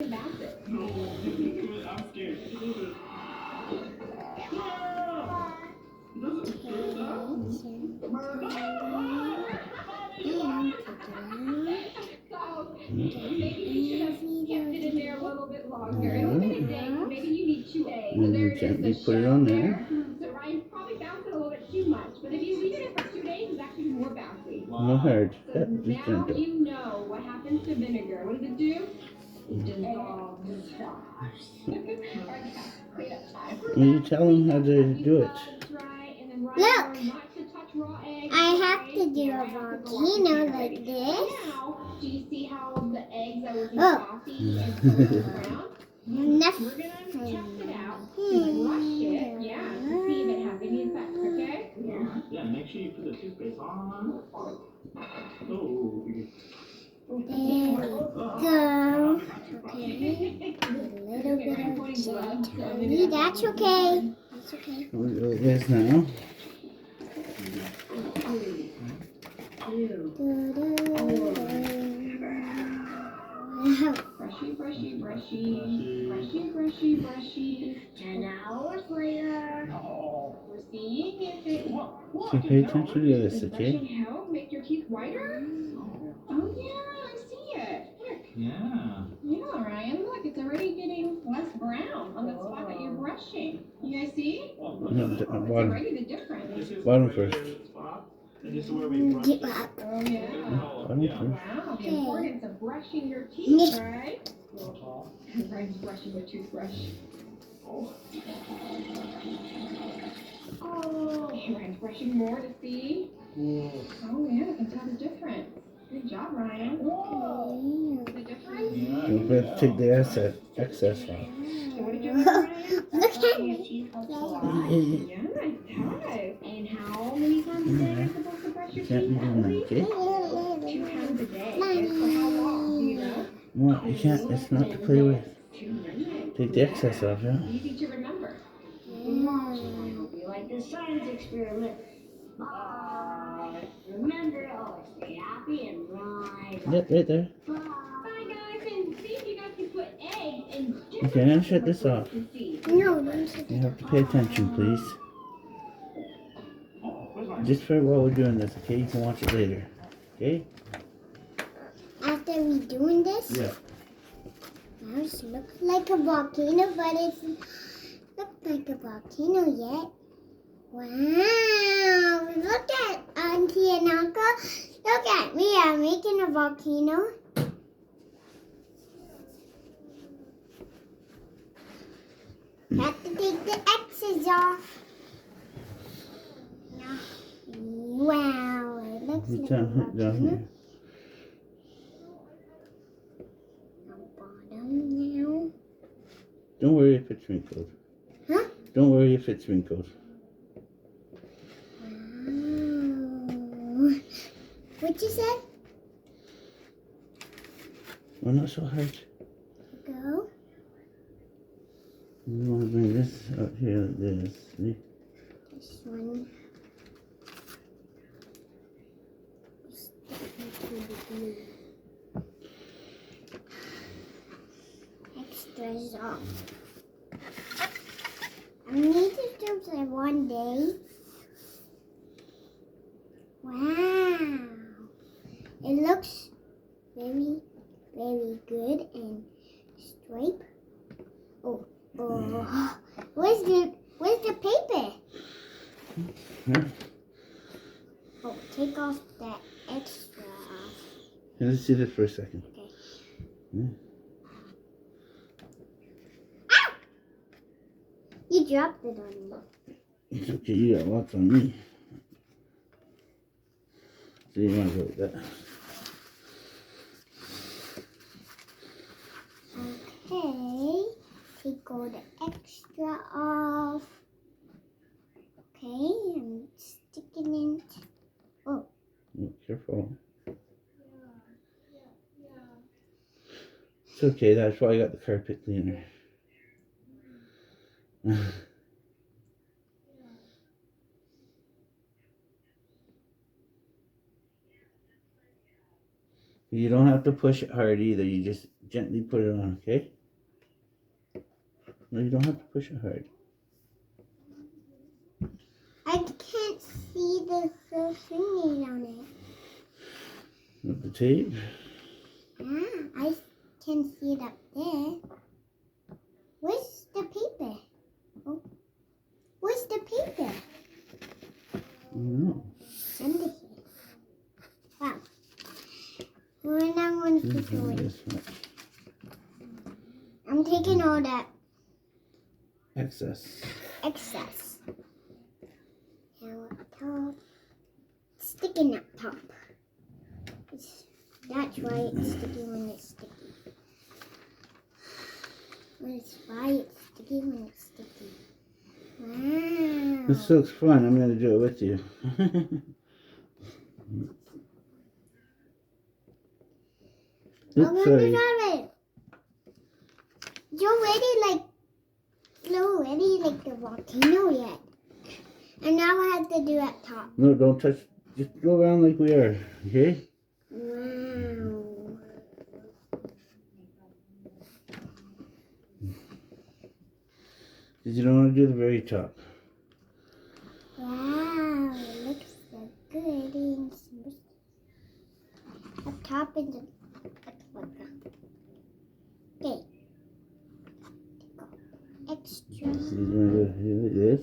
I'm scared. Doesn't scare Maybe you should have kept it in there a little bit longer. It was a mistake. Maybe you need 2 eggs. So there it is, the put it on there. So Ryan's probably bouncing a little bit too much. But if you leave it in for 2 days, it's actually more bouncy. Not hard. So now you know what happens to vinegar. What does it do? It dissolves the stars. You tell them how to do it. Look, I have to do a volcano like this. Do you see how the eggs that was in Oh. coffee and floating around? Enough. We're going to test it out and brush it, to see if it has any effects, okay? Yeah, make sure you put the toothpaste on. Oh. There we go. Okay. A little bit of jelly. That's okay. That's okay. It is now. Brushy, brushy, brushy. Brushy, brushy, brushy. 10 hours later. We're seeing if it... So pay attention to this, okay? Brushing help make your teeth whiter? Oh, yeah, I see it. Look. Yeah. Yeah, Ryan, look, it's already getting less brown on the spot that you're brushing. You guys see? No, It's bottom. already the difference. Bottom first. And this is where we brush Get it. up. Oh, yeah. Bottom first. Wow, the importance of brushing your teeth, right? Ryan's brushing with toothbrush. Oh. Ryan's brushing more to see. Oh, yeah, I can tell the difference. Good job, Ryan. The difference? Don't forget to take the excess off. So what did you do, Ryan? Look at me. Yeah, nice job. And how many times a day are you supposed to brush your Can't be teeth? doing that, okay? 2 times a day. And for how long, do you know? Well, you can't, it's not to play with. 2 minutes. Take the excess off, yeah? Easy to remember. Mm. hope you like this science experiment. Remember, always stay happy and ride. Yep, right there. Bye, guys, and see if you guys can put eggs in different Okay, now shut this off. to see. No, don't sit You have to pay attention, please. Just for while we're doing this, okay? You can watch it later. Okay? After we doing this, Yeah. now it looks like a volcano, but it's not like a volcano yet. Wow! Look at Auntie and Uncle. Look at me. I'm making a volcano. Have to take the X's off. Wow! It looks You like a down volcano. here. Bottom now. Don't worry if it's wrinkled. Huh? Don't worry if it's wrinkled. Wow. What you said? Well, not so hard. Go. We want to bring this out here like this. See? This one. Extras off. I need to do it one day. Wow. It looks very, very good and stripe. Oh. Where's the paper? Yeah. Oh, take off that extra off. Here, let's see this for a second. Okay. Yeah. Ow! You dropped it on me. It's okay, you got lots on me. So you want to go with that. Okay. Take all the extra off. Okay, I'm sticking it. Oh. Oh, careful. It's okay, that's why I got the carpet cleaner. You don't have to push it hard either, you just gently put it on, okay? No, you don't have to push it hard. I can't see the thingy on it. With the tape. I can see it up there. Where's the paper? Oh. Where's the paper? I don't know. Under here. Wow. Well, now I'm going to throw it. This much. I'm taking all that Excess. excess. Now up top. Sticking up top. That's why it's sticky when it's sticky. That's why it's sticky when it's sticky. Wow. This looks fun. I'm going to do it with you. I'm Oops, gonna sorry. try it. You're already like the volcano yet. And now I have to do at top. No, don't touch. Just go around like we are, okay? Wow. Because you don't want to do the very top. Wow, it looks so good. And up top and the okay. Extra. You want to do like this?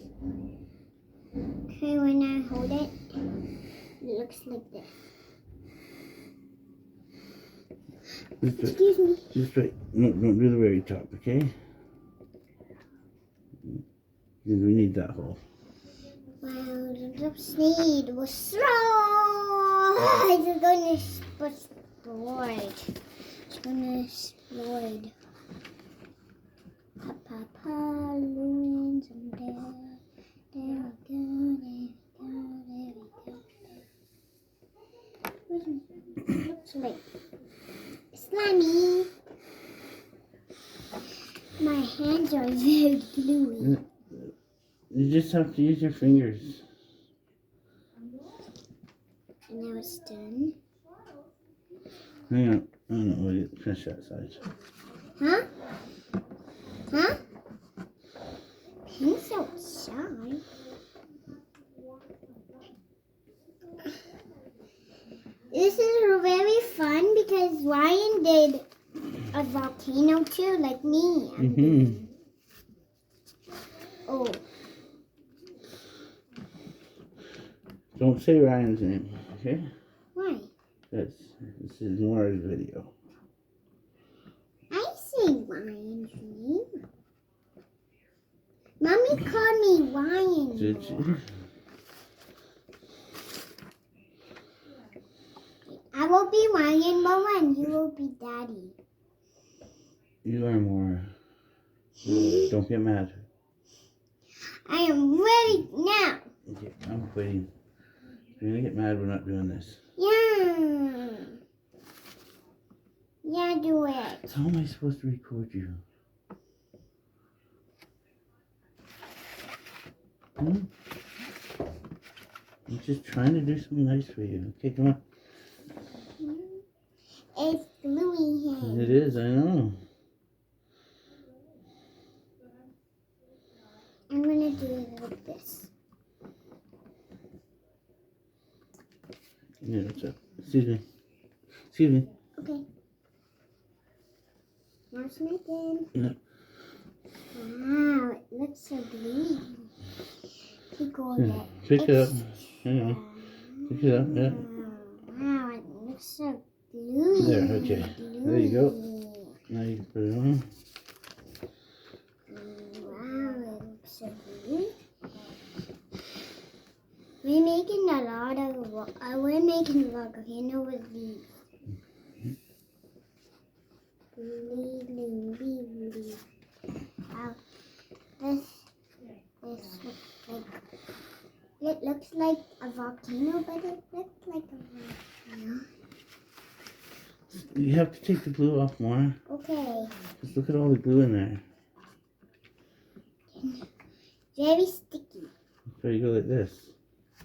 Okay, when I hold it, it looks like this. Just right. Excuse me. Just right. No, don't do the very top, okay? Because we need that hole. Wow, the seed was strong. It's going to explode. It's going to explode. Papa, Louis, and there we go, Looks like slimy. My hands are very gluey. You just have to use your fingers. And now it's done. Hang on. Oh no, wait, finish that side. Huh? Huh? Pin's outside. This is very fun because Ryan did a volcano too, like me. Mm-hmm. Oh, Don't say Ryan's name, okay? why? This is Maura's video. I say Ryan's name. Mommy called me Ryan. Did you? I will be Ryan Maura and you will be Daddy. You are Maura. Don't get mad. I am ready now. Okay, I'm quitting. If you're gonna get mad, we're not doing this. Yeah. Yeah, do it. How am I supposed to record you? I'm just trying to do something nice for you. Okay, come on. It's gluey hand. It is, I know. I'm gonna do it like this. Yeah, what's up? Excuse me. Excuse me. Okay. Now snaking. No. Wow, it looks so gluey. Pick all Yeah, that. pick it up. extra. Hang on. Pick it up, yeah. Wow, it looks so gluey. There, okay. There you go. Now you can put it on. Wow, it looks so gluey. We're making a lot of, we're making a volcano with these. Wow, it looks like a volcano, but it looks like a volcano. You have to take the glue off more. Okay, Just look at all the glue in there. very sticky. So you go like this.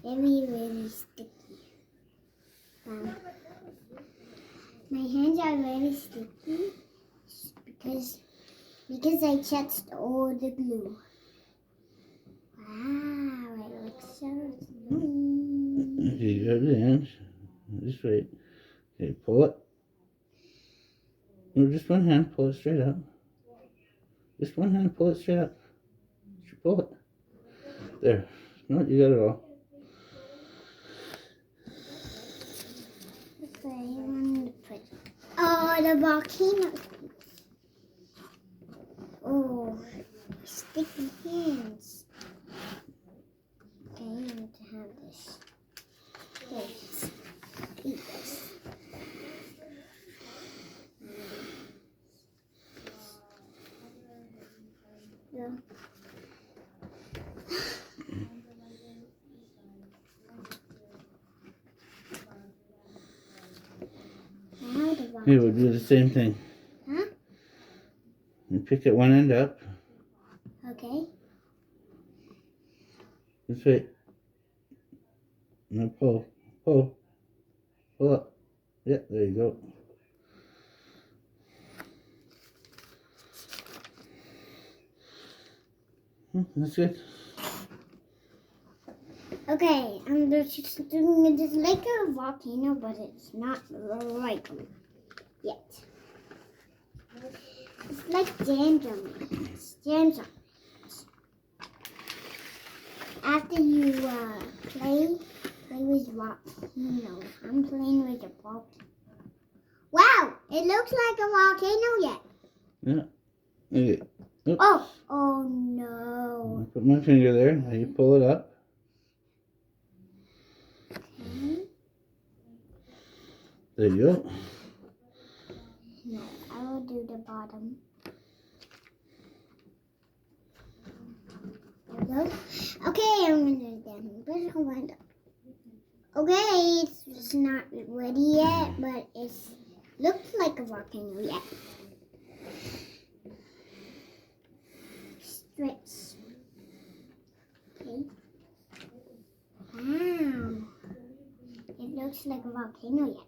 Very, very sticky. Wow. My hands are very sticky. because I touched all the glue. Wow, it looks so smooth. Okay, grab the ends. Just wait. Okay, pull it. No, just one hand, pull it straight up. Just one hand, pull it straight up. Just pull it. There. No, you got it all. Okay, I want to put. Oh, the volcano. Oh, sticky hands. Okay, I want to have this. This. Eat this. Yeah. Now the volcano. Here, we'll do the same thing. Huh? You pick it one end up. Okay. Just wait. Now pull. Pull. Pull up. Yeah, there you go. That's good. Okay, I'm just doing it. It's like a volcano, but it's not like yet. It's like jams on it. It's jams on it. After you play with volcano. I'm playing with a volcano. Wow, it looks like a volcano yet. Yeah. Okay. Oh, oh no. Put my finger there. Now you pull it up. Okay. There you go. No, I will do the bottom. There we go. Okay, I'm gonna do it down. But I want. Okay, it's not ready yet, but it looks like a volcano yet. Stretch. Okay. Wow. It looks like a volcano yet.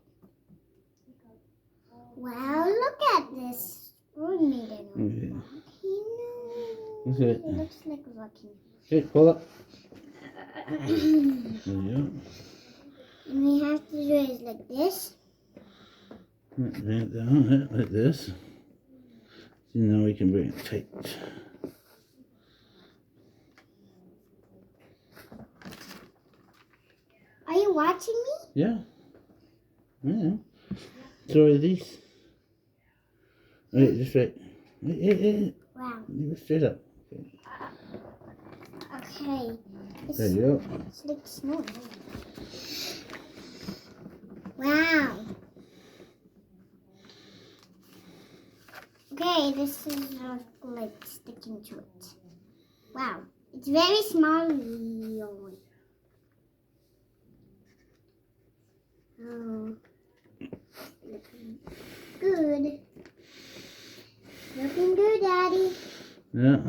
Wow, look at this. We made it a Okay. volcano. That's it. It looks like a volcano. Okay, pull up. There you go. And we have to do it like this. Bring it down like this. See, now we can bring it tight. Are you watching me? Yeah. Yeah. So are these. Wait, just wait. Hey. Wow. Leave it straight up. Okay. There you go. It's like snow. Wow. Okay, this is like sticking to it. Wow. It's very small. Oh. Looking good. Looking good, Daddy. Yeah.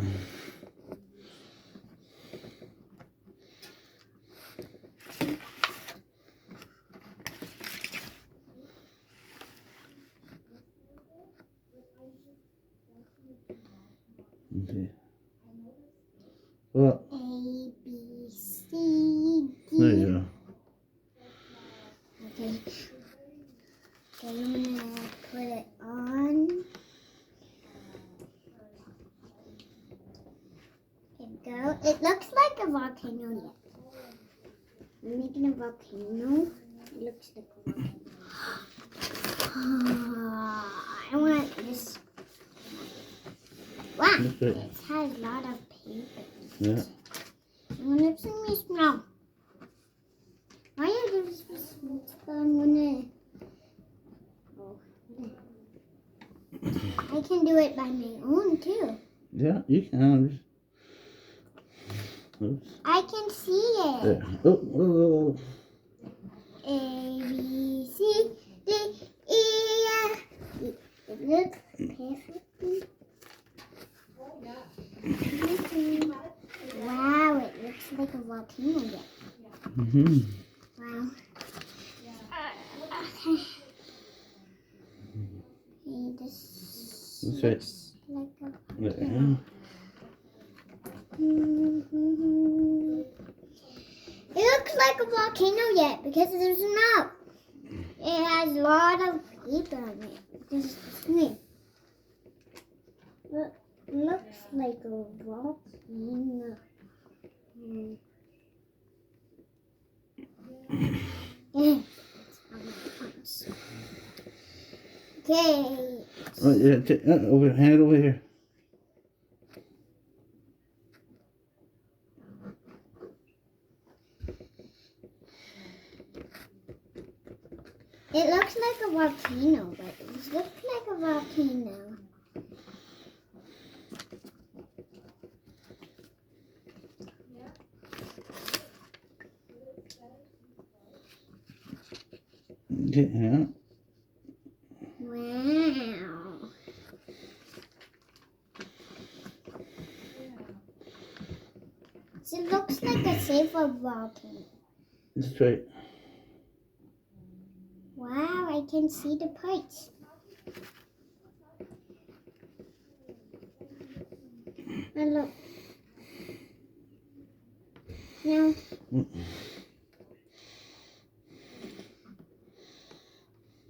Okay. Well, A, B, C, D. there you go. Okay. Okay, I'm gonna put it on. There we go. It looks like a volcano yet. I'm making a volcano. It looks like a volcano. I want this. Wow, That's it. it has a lot of paper. Yeah. I'm gonna me smell. Why are there smell? I'm gonna. Oh. I can do it by my own too. Yeah, you can. Oops. I can see it. There. Oh. A, B, C, D, E, F. It looks perfectly. Wow, it looks like a volcano yet. Mm-hmm. Wow. Okay. Okay, this That's it. looks There. It looks like a volcano yet because there's snow. It has a lot of paper on it. This is me. Look, looks like a volcano. Okay. Oh, yeah, hand it over here. It looks like a volcano, but it looks like a volcano. Yeah. Wow. So it looks like a safer volcano. That's right. Wow, I can see the pipes. And look. Now,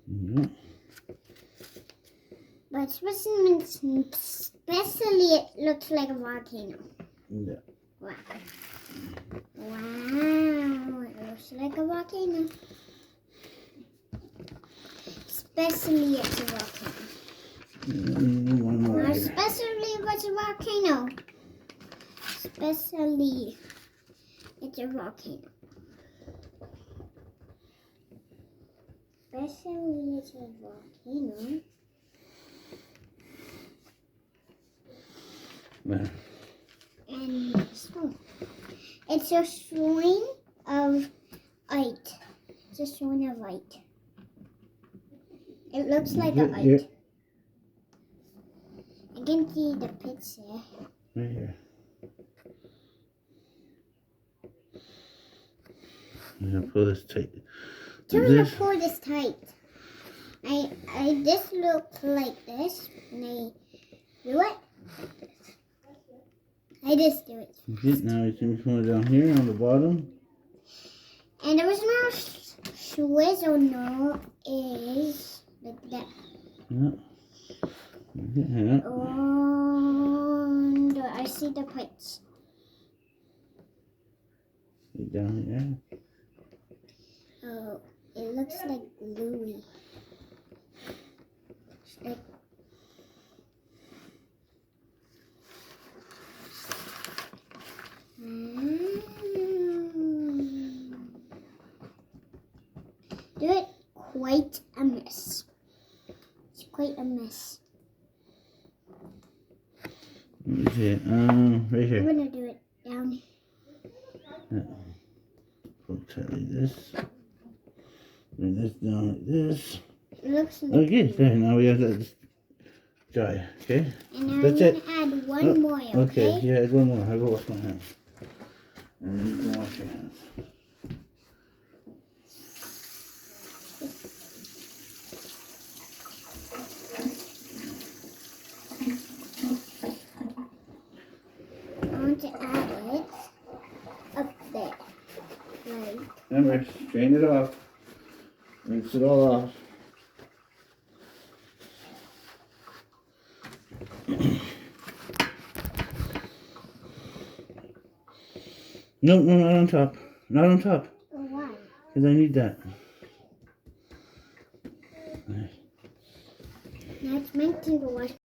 Yeah. but especially it looks like a volcano. Yeah. Wow. Wow, it looks like a volcano. Especially it's a volcano. One more Not here. especially if it's a volcano. Especially it's a volcano. Especially it's a volcano. There. And so it's a swing of light. It's a swing of light. It looks like a Yeah, light. yeah. I can see the picture. Right here. I'm gonna pull this tight. Tell Like me to this. pull this tight. I this looks like this, and I do it like this. I just do it. Okay, now you can pull it down here on the bottom. And there was no swizzle, no is like that. Yeah. Yeah. And I see the pipes. Down here. Oh, it looks like gluey. It's like do it quite a mess. It's quite a mess. Let me see it. Right I'm here. gonna do it down. Pull tight like this. Bring this down like this. It looks like Okay, there. Now we have that dry. Okay. and now That's I'm it. gonna add one more, Okay. okay? Yeah, add one more. I'll go wash my hands. And then you can wash your hands. I want to add it up there. Like Remember, strain it off. Rinse it all off. No, not on top. Not on top. why? Because I need that. Now it's my turn to wash